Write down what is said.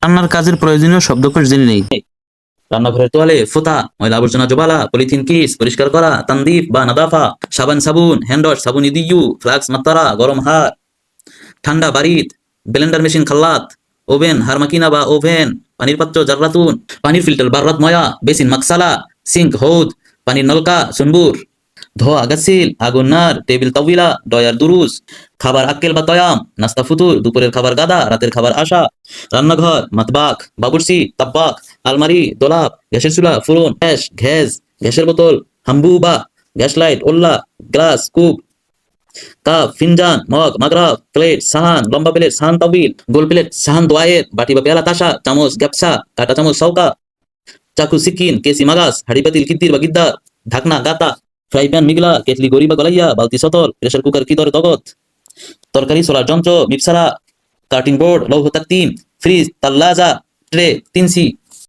রান্নার কাজের প্রয়োজনীয় শব্দকোষ জেনে নেই। রান্নাঘরের তোয়ালে, ফোঁতা, ময়লা আবর্জনা জবালা, পলিথিন কিস পরিষ্কার করা, তানদীফ বা নাদাফা, সাবান সাবুন, হ্যান্ড ওয়াশ, সাবুন ইদিয়ু, ফ্লাক্স মাত্তারা, গরম হার, ঠান্ডা বারিদ, ব্লেন্ডার মেশিন খাল্লাত, ওভেন হারমাকিনা বা ওভেন, পানির পাত্র জাররাতুন, পানির ফিল্টার বাররাত ময়া, বেসিন মাকসালা, সিঙ্ক হৌদ, পানির নলকা সুনবুর, ধোয়া গাছিল, আগুন নার, টেবিল তাওয়িলা, ডয়ার দুরুজ, খাবার আক্কেল বা তয়াম, নাস্তা ফুতুর, দুপুরের খাবার গাদা, রাতের খাবার আশা, রান্নাঘর মাতবাক, বাবুর্চি তাব্বাক, আলমারি দোলাপ, গ্যাসের চুলা ফুরন, গ্যাস ঘ্যাস, গ্যাসের বোতল হাম্বুবা, গ্যাস লাইট ওল্লা, গ্লাস কুপ, কাপ ফিনজান মগ মাগরাব, প্লেট সাহান, লম্বা প্লেট সাহান তাবিল, গোল প্লেট সাহান দোয়ায়ের, বাটি বা পেয়ালা তাসা, চামচ গ্যাপসা, কাটা চামচ সৌকা, চাকু সিকিন, কেসি মাগাস, হাড়ি পাতিল কিদ্দির বা গিদ্দার, ঢাকনা গাতা, ফ্রাই প্যান মিগলা, কেটলি গড়ি বা গলাইয়া, বালতি সতর, প্রেসার কুকার কিদর তগত, তরকারি সোলার যন্ত্র মিপসারা, কাটিং বোর্ড লৌহ তাকতিম, ফ্রিজ তাল্লাজা, ট্রে তিনসি,